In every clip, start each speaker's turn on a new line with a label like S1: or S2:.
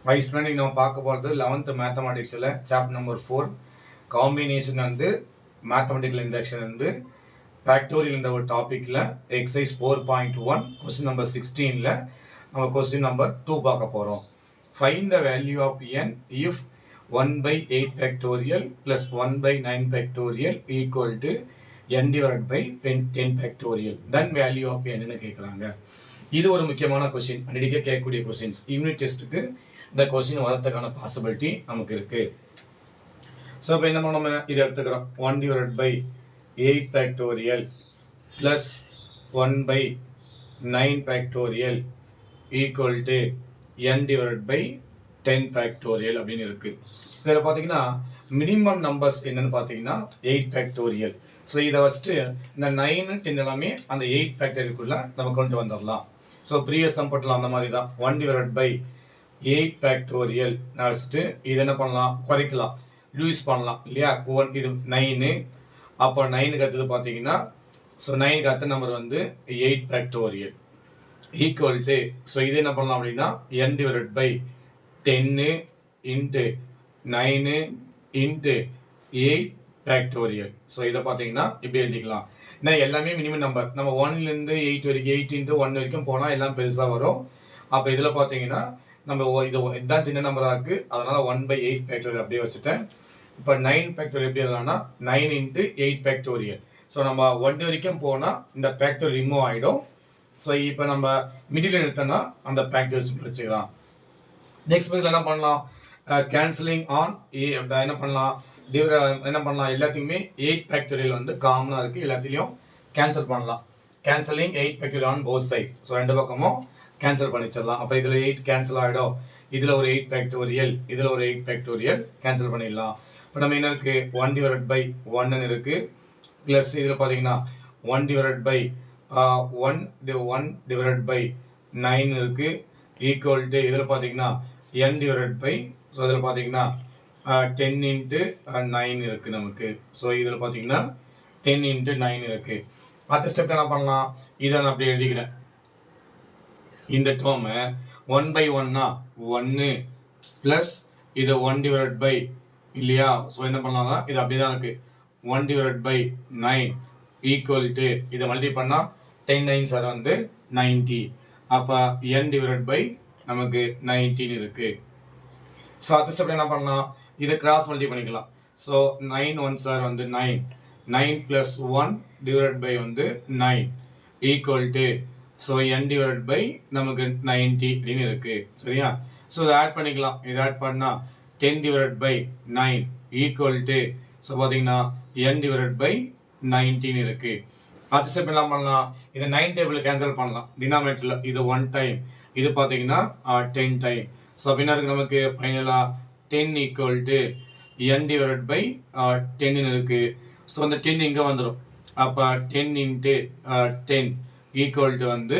S1: Wise இன்னைக்கு நம்ம பார்க்க போகிறது 11th மேத்தமெட்டிக்ஸில் சாப்டர் நம்பர் 4 காம்பினேஷன் வந்து மேத்தமெட்டிக்கல் இண்டக்ஷன் வந்து ஃபேக்டோரியல் என்ற ஒரு டாப்பிக்கில் எக்ஸசைஸ் 4.1 கொஸ்டின் நம்பர் 16ல் நம்ம கொஸ்டின் நம்பர் 2 பார்க்க போகிறோம். Find the value of n if 1/8 factorial plus 1/9 factorial equal to n divide by 10 factorial then value of n கேட்குறாங்க. இது ஒரு முக்கியமான கொஸ்டின், அடிக்கடி கேட்கக்கூடிய கொஸ்டின்ஸ். யூனிட் டெஸ்ட்டுக்கு இந்த கொஸ்டின் வரதுக்கான பாசிபிலிட்டி நமக்கு இருக்கு. ஸோ இப்போ என்ன நம்ம இதை எடுத்துக்கிறோம், 1 divide by 8 factorial plus 1/9 factorial equal to n divide by 10 factorial அப்படின்னு இருக்கு. இதில் பார்த்தீங்கன்னா மினிமம் நம்பர்ஸ் என்னன்னு பார்த்தீங்கன்னா 8 ஃபேக்டோரியல். ஸோ இதை வச்சுட்டு இந்த 9 10 எல்லாமே அந்த 8 ஃபேக்டோரியலுக்குள்ள நம்ம கொண்டு வந்துடலாம். ஸோ ப்ரீவியஸ் சம்பட்டலாம் அந்த மாதிரி தான் 1 டிவைட் பை 8 ஃபேக்டோரியல் வச்சுட்டு இது என்ன பண்ணலாம், குறைக்கலாம், யூஸ் பண்ணலாம் இல்லையா. இது 9, அப்போ 9க்கு அடுத்தது பார்த்தீங்கன்னா ஸோ 9க்கு அடுத்த நம்பர் வந்து 8 ஃபேக்டோரியல் ஈக்குவல் டு ஸோ இது என்ன பண்ணலாம் அப்படின்னா n divide by 10 into 9 into 8 factorial. So இதை பார்த்தீங்கன்னா இப்படி எழுதிக்கலாம். ஏன்னா எல்லாமே மினிமம் நம்பர், நம்ம 1லேருந்து 8 வரைக்கும் 8 இன்ட்டு 1 வரைக்கும் போனால் எல்லாம் பெருசாக வரும். அப்போ இதில் பார்த்தீங்கன்னா நம்ம இதுதான் சின்ன நம்பராக இருக்குது, அதனால் 1/8 ஃபேக்டோரியல் அப்படியே வச்சுட்டேன். இப்போ 9 ஃபேக்டோரியல் எப்படி எழுதலாம்னா 9 இன்ட்டு 8 ஃபேக்டோரியல். ஸோ நம்ம 1 வரைக்கும் போனால் இந்த ஃபேக்டோரியல் ரிமூவ் ஆகிடும். ஸோ இப்போ நம்ம மிடில் எடுத்தோம்னா அந்த ஃபேக்டோரியல் வச்சுக்கலாம். நெக்ஸ்ட் பக்கத்தில் என்ன பண்ணலாம், கேன்சலிங் ஆன் என்ன பண்ணலாம், என்ன பண்ணலாம், எல்லாத்தையுமே 8 ஃபேக்டோரியல் வந்து காமனாக இருக்குது, எல்லாத்தையும் கேன்சல் பண்ணலாம். Cancelling 8 factorial on both side. So ரெண்டு பக்கமும் கேன்சல் பண்ணிச்சிடலாம். அப்போ இதில் 8 கேன்சல் ஆகிடும், இதில் ஒரு 8 ஃபேக்டோரியல், இதில் ஒரு 8 ஃபேக்டோரியல் கேன்சல் பண்ணிடலாம். இப்போ நம்ம என்ன இருக்குது 1 டிவைட் பை 1 இருக்குது, ப்ளஸ் இதில் பார்த்தீங்கன்னா 1 டிவைட் பை 1 டிவைட் பை 9 இருக்குது ஈக்குவல் டு இதில் பார்த்தீங்கன்னா n டிவைட் பை ஸோ இதில் பார்த்தீங்கன்னா 10 இன்ட்டு 9 இருக்குது நமக்கு. ஸோ இதில் பார்த்தீங்கன்னா 10 இன்ட்டு 9 இருக்குது. அடுத்த ஸ்டெப் என்ன பண்ணலாம், இதை நான் அப்படி எழுதிக்கிறேன். இந்த டேர்மை 1/1னா 1 ப்ளஸ் இது 1 டிவைட் பை இல்லையா. ஸோ என்ன பண்ணலாம்னா இது அப்படியே தான் இருக்குது 1 டிவைட் பை 9 ஈக்குவல் டு இதை மல்டி பண்ணால் 10 9 சார் வந்து 90. அப்போ n டிவைட் பை நமக்கு 19 இருக்குது. ஸோ அடுத்த ஸ்டெப் என்ன பண்ணலாம், இதை கிராஸ் மல்டி பண்ணிக்கலாம். ஸோ 9 1 சார் வந்து 9, 9 ப்ளஸ் 1 டிவைட் பை வந்து 9 equal to so n divide by நமக்கு 90 அப்படின்னு இருக்குது சரியா. ஸோ இதை ஆட் பண்ணிக்கலாம். இதை ஆட் பண்ணால் 10 divide by 9 equal to so பார்த்தீங்கன்னா n டிவைட் பை 19 இருக்குது. அடுத்த ஸ்டெப் என்ன பண்ணலாம், இதை 9 டேபிள் கேன்சல் பண்ணலாம். டினாமினேட்டரில் இது 1 டைம், இது பார்த்தீங்கன்னா 10 டைம். ஸோ அப்படின்னா இருக்கு நமக்கு ஃபைனலாக 10 equal to n divide by 10 இருக்குது. ஸோ அந்த 10 இங்கே வந்துடும். அப்போ 10 இன்ட்டு 10 ஈக்குவல் டு வந்து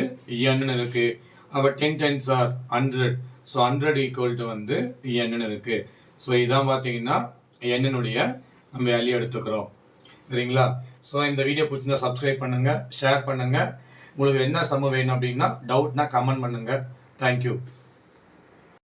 S1: n இருக்குது. அப்போ 10 10s are 100. So 100 equal to வந்து n இருக்குது. ஸோ இதான் பார்த்தீங்கன்னா n-னுடைய நம்ம வேல்யூ எடுத்துக்கிறோம் சரிங்களா. ஸோ இந்த வீடியோ பிடிச்சிருந்தா சப்ஸ்கிரைப் பண்ணுங்கள், ஷேர் பண்ணுங்கள். உங்களுக்கு என்ன சம்ம வேணும் அப்படின்னா டவுட்னா கமெண்ட் பண்ணுங்கள். தேங்க்யூ.